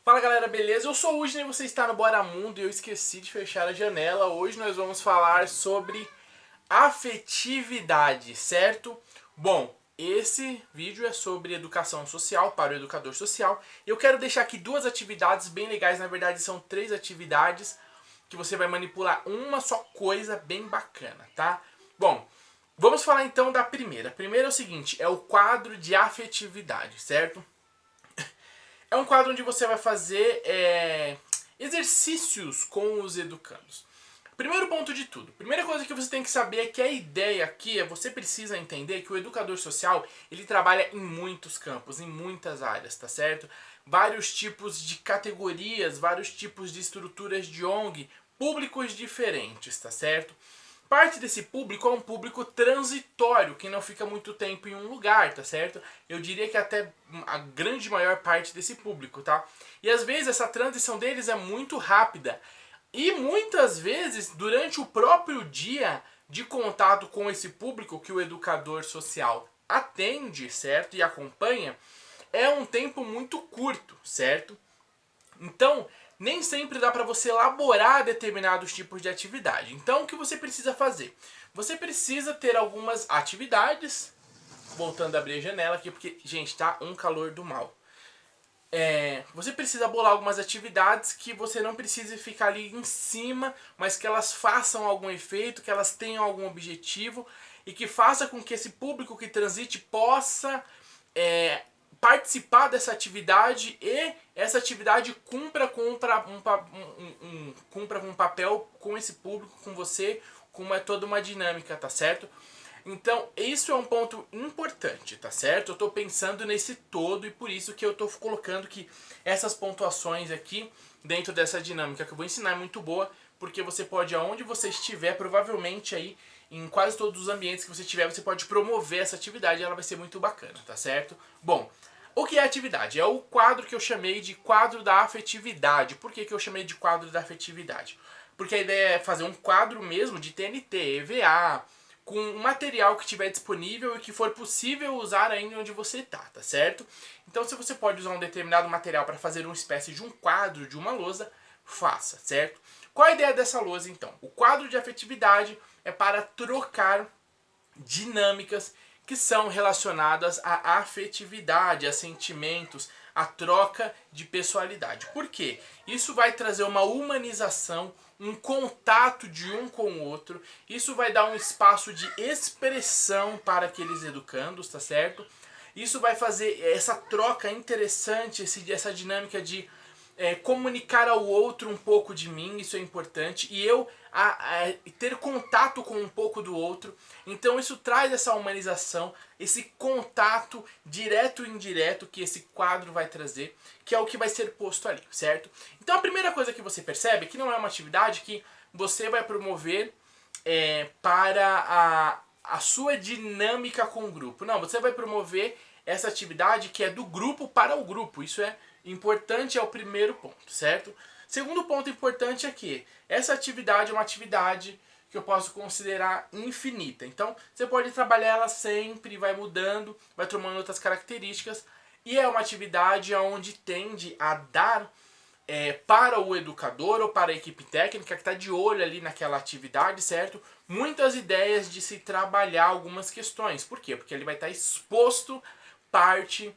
Fala galera, beleza? Eu sou o Udney e você está no Bora Mundo e eu esqueci de fechar a janela. Hoje nós vamos falar sobre afetividade, certo? Bom, esse vídeo é sobre educação social para o educador social. Eu quero deixar aqui duas atividades bem legais, na verdade são três atividades que você vai manipular uma só coisa bem bacana, tá? Bom, vamos falar então da primeira. A primeira é o seguinte, é o quadro de afetividade, certo? É um quadro onde você vai fazer exercícios com os educandos. Primeiro ponto de tudo, primeira coisa que você tem que saber é que a ideia aqui é você precisa entender que o educador social, ele trabalha em muitos campos, em muitas áreas, tá certo? Vários tipos de categorias, vários tipos de estruturas de ONG, públicos diferentes, tá certo? Parte desse público é um público transitório, que não fica muito tempo em um lugar, tá certo? Eu diria que até a grande maior parte desse público, tá? E às vezes essa transição deles é muito rápida. E muitas vezes, durante o próprio dia de contato com esse público que o educador social atende, certo? E acompanha, é um tempo muito curto, certo? Então, nem sempre dá para você elaborar determinados tipos de atividade. Então, o que você precisa fazer? Você precisa ter algumas atividades. Voltando a abrir a janela aqui, porque, gente, tá um calor do mal. Você precisa bolar algumas atividades que você não precise ficar ali em cima, mas que elas façam algum efeito, que elas tenham algum objetivo e que faça com que esse público que transite possa participar dessa atividade e essa atividade cumpra com um papel com esse público, com você, com toda uma dinâmica, tá certo? Então, isso é um ponto importante, tá certo? Eu tô pensando nesse todo e por isso que eu tô colocando que essas pontuações aqui, dentro dessa dinâmica que eu vou ensinar, é muito boa, porque você pode, aonde você estiver, provavelmente aí, em quase todos os ambientes que você tiver, você pode promover essa atividade e ela vai ser muito bacana, tá certo? Bom, o que é atividade? É o quadro que eu chamei de quadro da afetividade. Por que eu chamei de quadro da afetividade? Porque a ideia é fazer um quadro mesmo de TNT, EVA, com um material que estiver disponível e que for possível usar ainda onde você está, tá certo? Então se você pode usar um determinado material para fazer uma espécie de um quadro, de uma lousa, faça, certo? Qual a ideia dessa lousa então? O quadro de afetividade é para trocar dinâmicas que são relacionadas à afetividade, a sentimentos, a troca de pessoalidade. Por quê? Isso vai trazer uma humanização, um contato de um com o outro. Isso vai dar um espaço de expressão para aqueles educandos, tá certo? Isso vai fazer essa troca interessante, essa dinâmica de comunicar ao outro um pouco de mim, isso é importante, e eu ter contato com um pouco do outro. Então isso traz essa humanização, esse contato direto e indireto que esse quadro vai trazer, que é o que vai ser posto ali, certo? Então a primeira coisa que você percebe é que não é uma atividade que você vai promover para a sua dinâmica com o grupo. Não, você vai promover essa atividade que é do grupo para o grupo. Isso é importante, é o primeiro ponto, certo? Segundo ponto importante é que essa atividade é uma atividade que eu posso considerar infinita. Então, você pode trabalhar ela sempre, vai mudando, vai tomando outras características. E é uma atividade onde tende a dar para o educador ou para a equipe técnica que está de olho ali naquela atividade, certo? Muitas ideias de se trabalhar algumas questões. Por quê? Porque ele vai estar exposto parte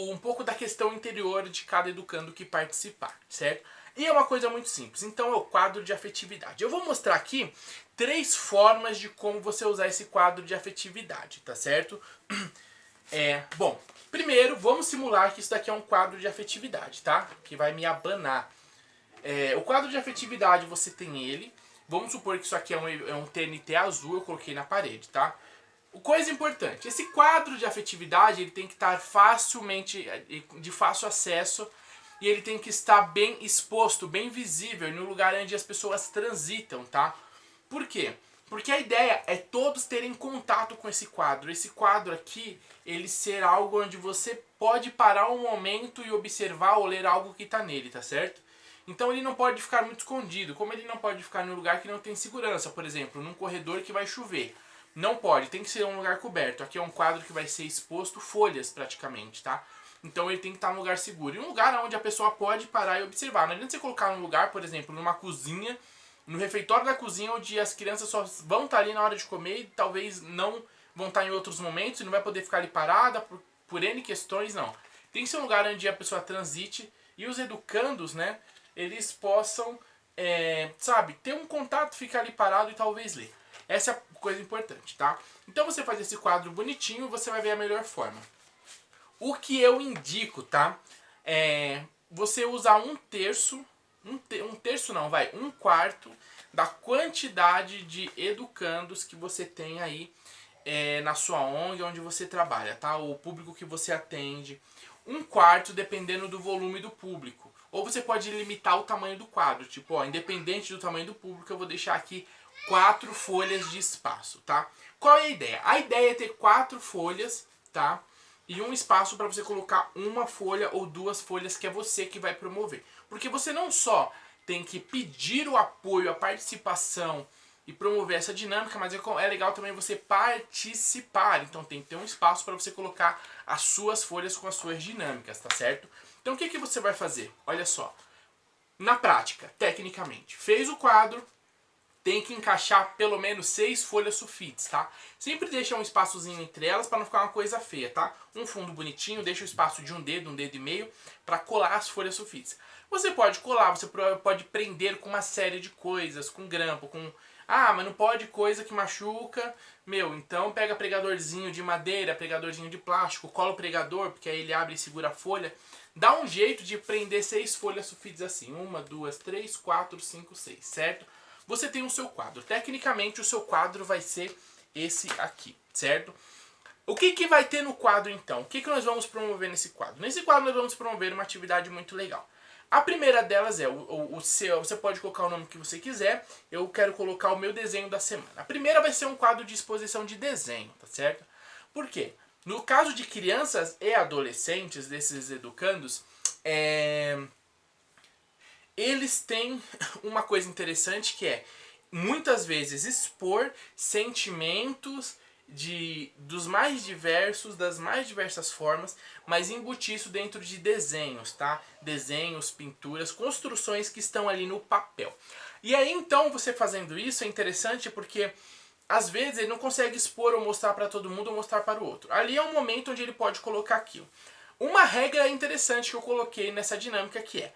um pouco da questão interior de cada educando que participar, certo? E é uma coisa muito simples, então é o quadro de afetividade. Eu vou mostrar aqui 3 formas de como você usar esse quadro de afetividade, tá certo? Bom, primeiro vamos simular que isso daqui é um quadro de afetividade, tá? Que vai me abanar. O quadro de afetividade você tem ele, vamos supor que isso aqui é um TNT azul, eu coloquei na parede, tá? Coisa importante, esse quadro de afetividade ele tem que estar de fácil acesso e ele tem que estar bem exposto, bem visível no lugar onde as pessoas transitam, tá? Por quê? Porque a ideia é todos terem contato com esse quadro. Esse quadro aqui, ele ser algo onde você pode parar um momento e observar ou ler algo que está nele, tá certo? Então ele não pode ficar muito escondido, como ele não pode ficar num lugar que não tem segurança, por exemplo, num corredor que vai chover. Não pode, tem que ser um lugar coberto. Aqui é um quadro que vai ser exposto folhas praticamente, tá? Então ele tem que estar num lugar seguro. E um lugar onde a pessoa pode parar e observar. Não adianta você colocar num lugar, por exemplo, numa cozinha, no refeitório da cozinha, onde as crianças só vão estar ali na hora de comer e talvez não vão estar em outros momentos e não vai poder ficar ali parada por N questões, não. Tem que ser um lugar onde a pessoa transite e os educandos, né, eles possam, sabe, ter um contato, ficar ali parado e talvez ler. Essa é a coisa importante, tá? Então você faz esse quadro bonitinho, você vai ver a melhor forma. O que eu indico, tá? É você usar um terço, um quarto da quantidade de educandos que você tem aí na sua ONG, onde você trabalha, tá? O público que você atende. Um quarto, dependendo do volume do público. Ou você pode limitar o tamanho do quadro. Tipo, ó, independente do tamanho do público, eu vou deixar aqui 4 folhas de espaço, tá? Qual é a ideia? A ideia é ter 4 folhas, tá? E um espaço para você colocar uma folha ou 2 folhas que é você que vai promover. Porque você não só tem que pedir o apoio, a participação e promover essa dinâmica, mas é legal também você participar. Então tem que ter um espaço para você colocar as suas folhas com as suas dinâmicas, tá certo? Então o que, que você vai fazer? Olha só, na prática, tecnicamente, fez o quadro, tem que encaixar pelo menos 6 folhas sulfites, tá? Sempre deixa um espaçozinho entre elas para não ficar uma coisa feia, tá? Um fundo bonitinho, deixa o espaço de um dedo e meio para colar as folhas sulfites. Você pode colar, você pode prender com uma série de coisas, com grampo, com... Ah, mas não pode coisa que machuca. Meu, então pega pregadorzinho de madeira, pregadorzinho de plástico, cola o pregador, porque aí ele abre e segura a folha. Dá um jeito de prender 6 folhas sulfites assim. 1, 2, 3, 4, 5, 6, certo? Você tem o seu quadro. Tecnicamente, o seu quadro vai ser esse aqui, certo? O que, que vai ter no quadro, então? O que, que nós vamos promover nesse quadro? Nesse quadro, nós vamos promover uma atividade muito legal. A primeira delas é o seu. Você pode colocar o nome que você quiser. Eu quero colocar o meu desenho da semana. A primeira vai ser um quadro de exposição de desenho, tá certo? Por quê? No caso de crianças e adolescentes, desses educandos, eles têm uma coisa interessante que é, muitas vezes, expor sentimentos dos mais diversos, das mais diversas formas, mas embutir isso dentro de desenhos, tá? Desenhos, pinturas, construções que estão ali no papel. E aí, então, você fazendo isso é interessante porque às vezes ele não consegue expor ou mostrar para todo mundo ou mostrar para o outro. Ali é um momento onde ele pode colocar aquilo. Uma regra interessante que eu coloquei nessa dinâmica que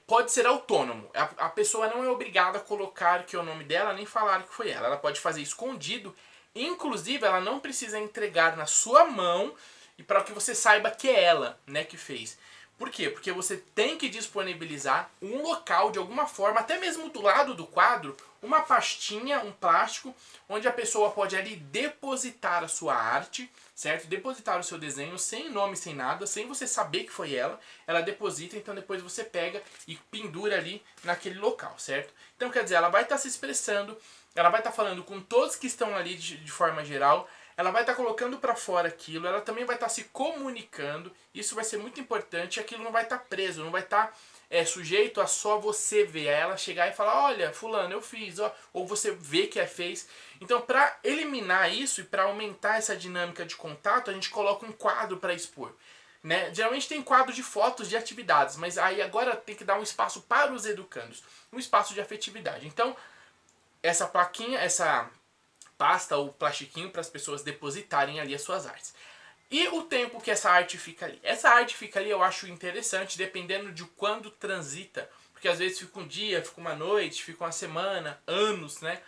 pode ser autônomo. A pessoa não é obrigada a colocar que é o nome dela, nem falar que foi ela. Ela pode fazer escondido. Inclusive, ela não precisa entregar na sua mão e para que você saiba que é ela, né, que fez. Por quê? Porque você tem que disponibilizar um local, de alguma forma, até mesmo do lado do quadro, uma pastinha, um plástico, onde a pessoa pode ali depositar a sua arte, certo? Depositar o seu desenho sem nome, sem nada, sem você saber que foi ela. Ela deposita, então depois você pega e pendura ali naquele local, certo? Então, quer dizer, ela vai estar se expressando, ela vai estar falando com todos que estão ali de forma geral, ela vai estar colocando para fora aquilo, ela também vai estar se comunicando, isso vai ser muito importante, aquilo não vai estar preso, não vai estar sujeito a só você ver, a ela chegar e falar, olha, fulano, eu fiz, ó, ou você vê que fez. Então, para eliminar isso e para aumentar essa dinâmica de contato, a gente coloca um quadro para expor. Né? Geralmente tem quadro de fotos de atividades, mas aí agora tem que dar um espaço para os educandos, um espaço de afetividade. Então, essa plaquinha, essa pasta ou plastiquinho para as pessoas depositarem ali as suas artes. E o tempo que essa arte fica ali? Essa arte fica ali, eu acho interessante, dependendo de quando transita. Porque às vezes fica um dia, fica uma noite, fica uma semana, anos, né?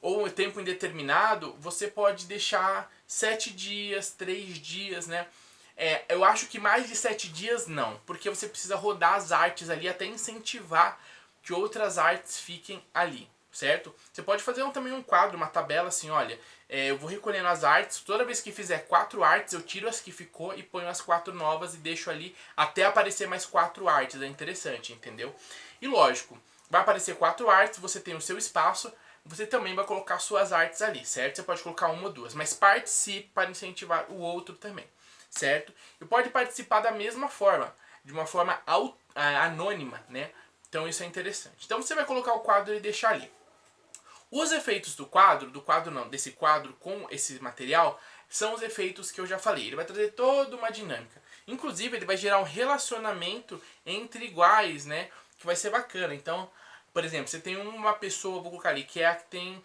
Ou um tempo indeterminado, você pode deixar 7 dias, 3 dias, né? Eu acho que mais de 7 dias não, porque você precisa rodar as artes ali até incentivar que outras artes fiquem ali, certo? Você pode fazer também um quadro, uma tabela assim, olha, eu vou recolhendo as artes, toda vez que fizer 4 artes eu tiro as que ficou e ponho as 4 novas e deixo ali até aparecer mais 4 artes, é interessante, entendeu? E lógico, vai aparecer 4 artes, você tem o seu espaço, você também vai colocar suas artes ali, certo? Você pode colocar 1 ou 2, mas participe para incentivar o outro também, certo? E pode participar da mesma forma, de uma forma anônima, né? Então isso é interessante. Então você vai colocar o quadro e deixar ali. Os efeitos desse quadro com esse material, são os efeitos que eu já falei. Ele vai trazer toda uma dinâmica. Inclusive, ele vai gerar um relacionamento entre iguais, né? Que vai ser bacana. Então, por exemplo, você tem uma pessoa, vou colocar ali, que é a que tem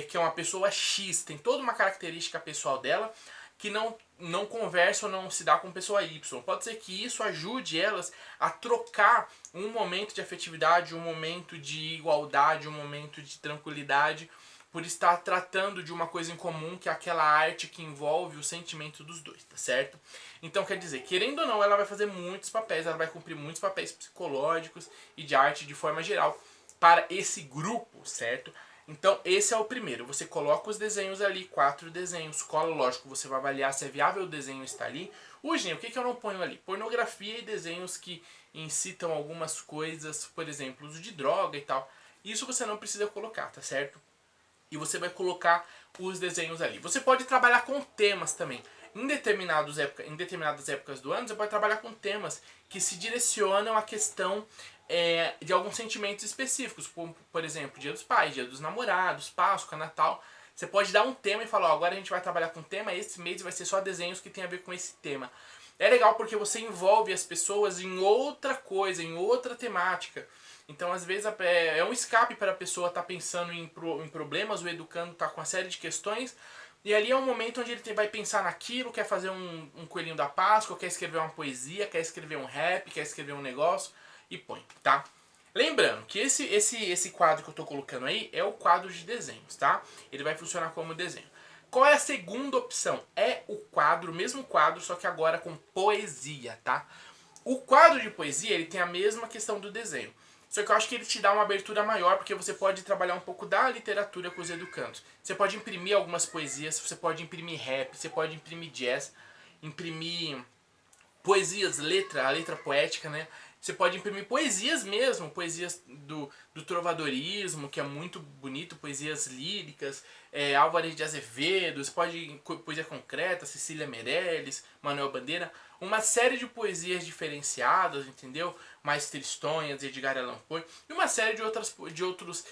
que é uma pessoa X, tem toda uma característica pessoal dela que não conversa ou não se dá com pessoa Y. Pode ser que isso ajude elas a trocar um momento de afetividade, um momento de igualdade, um momento de tranquilidade, por estar tratando de uma coisa em comum, que é aquela arte que envolve o sentimento dos dois, tá certo? Então, quer dizer, querendo ou não, ela vai fazer muitos papéis, ela vai cumprir muitos papéis psicológicos e de arte de forma geral para esse grupo, certo? Então, esse é o primeiro. Você coloca os desenhos ali, 4 desenhos, cola, lógico, você vai avaliar se é viável o desenho estar ali. Hoje, o que eu não ponho ali? Pornografia e desenhos que incitam algumas coisas, por exemplo, uso de droga e tal. Isso você não precisa colocar, tá certo? E você vai colocar os desenhos ali. Você pode trabalhar com temas também. Em determinadas épocas do ano, você pode trabalhar com temas que se direcionam à questão de alguns sentimentos específicos. Por exemplo, Dia dos Pais, Dia dos Namorados, Páscoa, Natal. Você pode dar um tema e falar, ó, agora a gente vai trabalhar com tema, esse mês vai ser só desenhos que tem a ver com esse tema. É legal porque você envolve as pessoas em outra coisa, em outra temática. Então, às vezes, é um escape para a pessoa estar pensando em problemas, o educando está com uma série de questões, e ali é um momento onde ele vai pensar naquilo, quer fazer um coelhinho da Páscoa, quer escrever uma poesia, quer escrever um rap, quer escrever um negócio, e põe, tá? Lembrando que esse quadro que eu estou colocando aí é o quadro de desenhos, tá? Ele vai funcionar como desenho. Qual é a segunda opção? É o quadro, o mesmo quadro, só que agora com poesia, tá? O quadro de poesia, ele tem a mesma questão do desenho. Só que eu acho que ele te dá uma abertura maior, porque você pode trabalhar um pouco da literatura com os educandos. Você pode imprimir algumas poesias, você pode imprimir rap, você pode imprimir jazz, imprimir poesias, a letra poética, né? Você pode imprimir poesias mesmo, poesias do trovadorismo, que é muito bonito, poesias líricas, Álvares de Azevedo, você pode poesia concreta, Cecília Meirelles, Manuel Bandeira, uma série de poesias diferenciadas, entendeu? Mais tristonhas, Edgar Allan Poe, e uma série de outros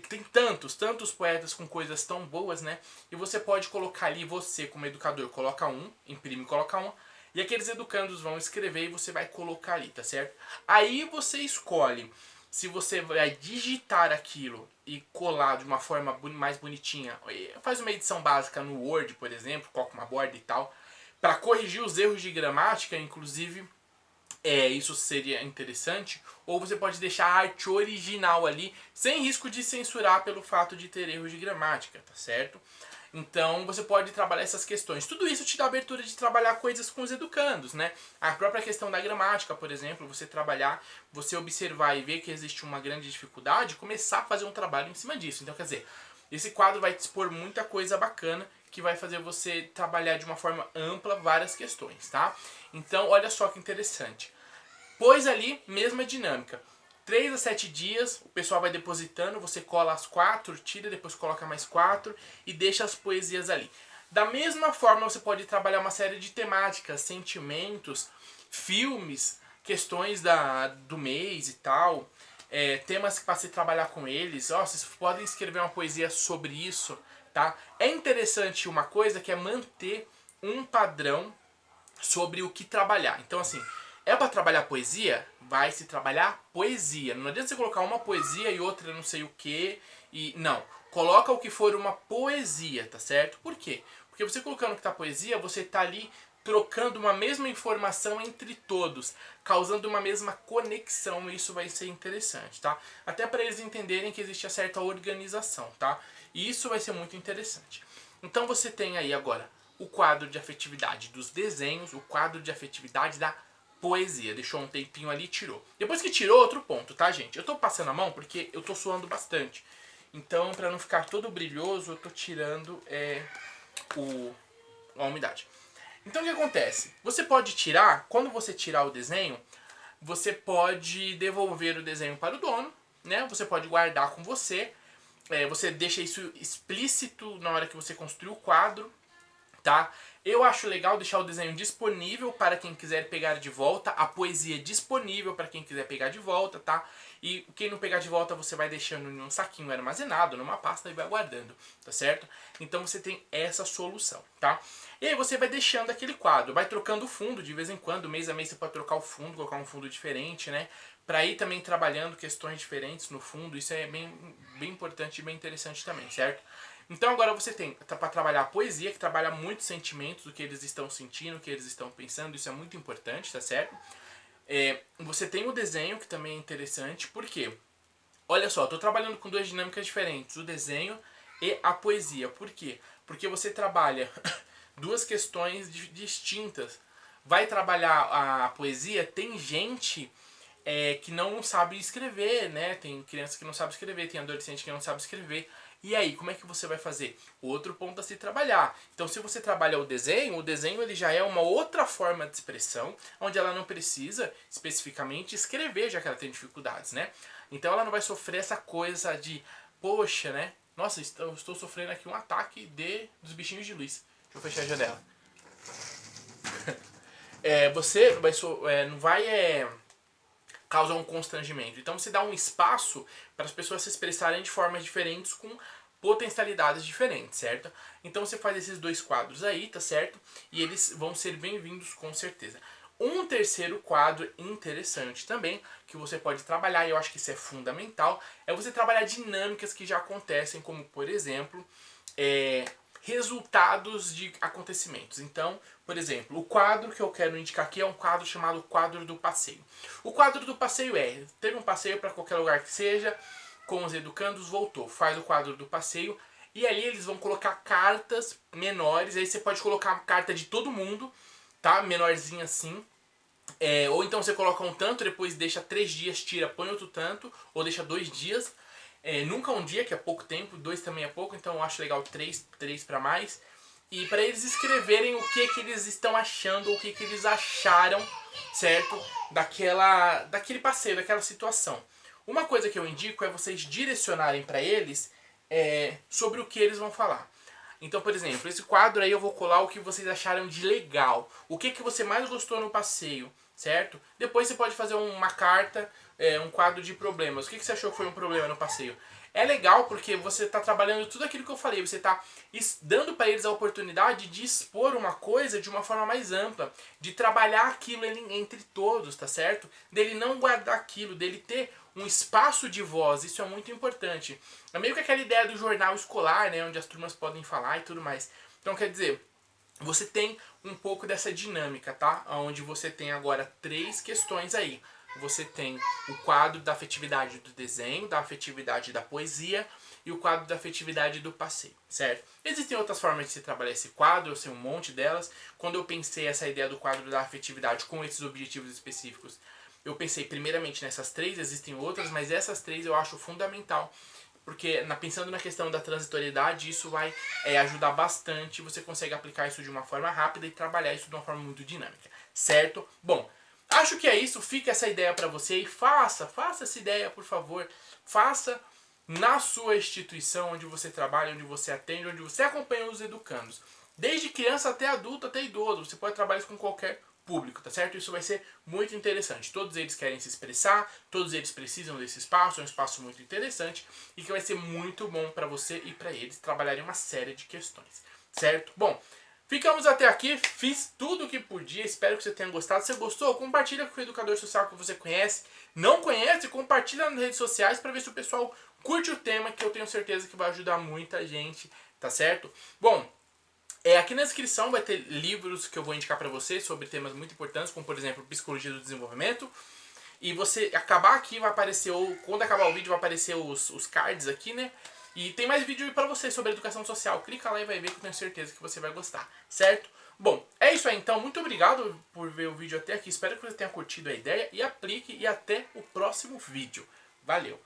tem tantos poetas com coisas tão boas, né? E você pode colocar ali, você como educador, coloca um, imprime e coloca um, e aqueles educandos vão escrever e você vai colocar ali, tá certo? Aí você escolhe se você vai digitar aquilo e colar de uma forma mais bonitinha. Faz uma edição básica no Word, por exemplo, coloca uma borda e tal, para corrigir os erros de gramática, inclusive. Isso seria interessante. Ou você pode deixar a arte original ali, sem risco de censurar pelo fato de ter erros de gramática, tá certo? Então você pode trabalhar essas questões. Tudo isso te dá abertura de trabalhar coisas com os educandos, né? A própria questão da gramática, por exemplo, você trabalhar, você observar e ver que existe uma grande dificuldade, começar a fazer um trabalho em cima disso. Então, quer dizer, esse quadro vai te expor muita coisa bacana que vai fazer você trabalhar de uma forma ampla várias questões, tá? Então, olha só que interessante. Pois ali, mesma dinâmica. 3 a 7 dias, o pessoal vai depositando, você cola as 4, tira, depois coloca mais 4 e deixa as poesias ali. Da mesma forma, você pode trabalhar uma série de temáticas, sentimentos, filmes, questões do mês e tal, temas para se trabalhar com eles. Vocês podem escrever uma poesia sobre isso, tá? É interessante uma coisa que é manter um padrão sobre o que trabalhar. Então, assim, é para trabalhar poesia? Vai se trabalhar poesia. Não adianta você colocar uma poesia e outra não sei o que. Não. Coloca o que for uma poesia, tá certo? Por quê? Porque você colocando que tá poesia, você tá ali trocando uma mesma informação entre todos, causando uma mesma conexão, e isso vai ser interessante, tá? Até para eles entenderem que existe a certa organização, tá? E isso vai ser muito interessante. Então você tem aí agora o quadro de afetividade dos desenhos, o quadro de afetividade da poesia. Deixou um tempinho ali e tirou. Depois que tirou, outro ponto, tá, gente? Eu tô passando a mão porque eu tô suando bastante. Então, pra não ficar todo brilhoso, eu tô tirando a umidade. Então, o que acontece? Você pode tirar, quando você tirar o desenho, você pode devolver o desenho para o dono, né? Você pode guardar com você. Você deixa isso explícito na hora que você construir o quadro, tá? Eu acho legal deixar o desenho disponível para quem quiser pegar de volta, a poesia disponível para quem quiser pegar de volta, tá? E quem não pegar de volta você vai deixando em um saquinho armazenado, numa pasta e vai guardando, tá certo? Então você tem essa solução, tá? E aí você vai deixando aquele quadro, vai trocando o fundo de vez em quando, mês a mês você pode trocar o fundo, colocar um fundo diferente, né? Para ir também trabalhando questões diferentes no fundo, isso é bem importante e bem interessante também, certo? Então agora você tem para trabalhar a poesia, que trabalha muito sentimentos, o que eles estão sentindo, o que eles estão pensando, isso é muito importante, tá certo? Você tem o desenho, que também é interessante, por quê? Olha só, estou trabalhando com duas dinâmicas diferentes, o desenho e a poesia. Por quê? Porque você trabalha duas questões distintas. Vai trabalhar a poesia, tem gente que não sabe escrever, né? Tem criança que não sabe escrever, tem adolescente que não sabe escrever. E aí, como é que você vai fazer? Outro ponto a se trabalhar. Então, se você trabalha o desenho ele já é uma outra forma de expressão, onde ela não precisa especificamente escrever, já que ela tem dificuldades, né? Então, ela não vai sofrer essa coisa de, poxa, né? Nossa, eu estou sofrendo aqui um ataque dos bichinhos de luz. Deixa eu fechar a janela. Você não vai causar um constrangimento. Então você dá um espaço para as pessoas se expressarem de formas diferentes com potencialidades diferentes, certo? Então você faz esses dois quadros aí, tá certo? E eles vão ser bem-vindos com certeza. Um terceiro quadro interessante também, que você pode trabalhar, e eu acho que isso é fundamental, é você trabalhar dinâmicas que já acontecem, como por exemplo, resultados de acontecimentos. Então, por exemplo, o quadro que eu quero indicar aqui é um quadro chamado quadro do passeio. O quadro do passeio teve um passeio para qualquer lugar que seja, com os educandos, voltou. Faz o quadro do passeio e ali eles vão colocar cartas menores, aí você pode colocar a carta de todo mundo, tá? Menorzinha assim. Ou então você coloca um tanto, depois deixa 3 dias, tira, põe outro tanto, ou deixa 2 dias. Nunca um dia, que é pouco tempo, 2 também é pouco, então eu acho legal 3 para mais. E para eles escreverem o que eles estão achando, o que eles acharam, certo? Daquele passeio, daquela situação. Uma coisa que eu indico é vocês direcionarem para eles sobre o que eles vão falar. Então, por exemplo, esse quadro aí eu vou colar o que vocês acharam de legal. O que você mais gostou no passeio, certo? Depois você pode fazer uma carta, um quadro de problemas. O que você achou que foi um problema no passeio? É legal porque você está trabalhando tudo aquilo que eu falei. Você está dando para eles a oportunidade de expor uma coisa de uma forma mais ampla. De trabalhar aquilo entre todos, tá certo? Dele não guardar aquilo, dele ter um espaço de voz. Isso é muito importante. É meio que aquela ideia do jornal escolar, né? Onde as turmas podem falar e tudo mais. Então, quer dizer, você tem um pouco dessa dinâmica, tá? Onde você tem agora 3 questões aí. Você tem o quadro da afetividade do desenho, da afetividade da poesia e o quadro da afetividade do passeio, certo? Existem outras formas de se trabalhar esse quadro, eu sei um monte delas. Quando eu pensei essa ideia do quadro da afetividade com esses objetivos específicos, eu pensei primeiramente nessas 3, existem outras, mas essas 3 eu acho fundamental. Porque pensando na questão da transitoriedade, isso vai ajudar bastante. Você consegue aplicar isso de uma forma rápida e trabalhar isso de uma forma muito dinâmica, certo? Bom, acho que é isso. Fica essa ideia para você e faça essa ideia, por favor. Faça na sua instituição, onde você trabalha, onde você atende, onde você acompanha os educandos. Desde criança até adulto, até idoso. Você pode trabalhar isso com qualquer público, tá certo? Isso vai ser muito interessante. Todos eles querem se expressar, todos eles precisam desse espaço, é um espaço muito interessante e que vai ser muito bom para você e para eles trabalharem uma série de questões, certo? Bom, ficamos até aqui, fiz tudo o que podia, espero que você tenha gostado. Se você gostou, compartilha com o educador social que você conhece. Não conhece, compartilha nas redes sociais para ver se o pessoal curte o tema, que eu tenho certeza que vai ajudar muita gente, tá certo? Bom, aqui na descrição vai ter livros que eu vou indicar para você sobre temas muito importantes, como por exemplo, Psicologia do Desenvolvimento. E você acabar aqui, vai aparecer, ou quando acabar o vídeo vai aparecer os cards aqui, né? E tem mais vídeo para você sobre educação social. Clica lá e vai ver que eu tenho certeza que você vai gostar, certo? Bom, é isso aí então. Muito obrigado por ver o vídeo até aqui. Espero que você tenha curtido a ideia e aplique. E até o próximo vídeo. Valeu!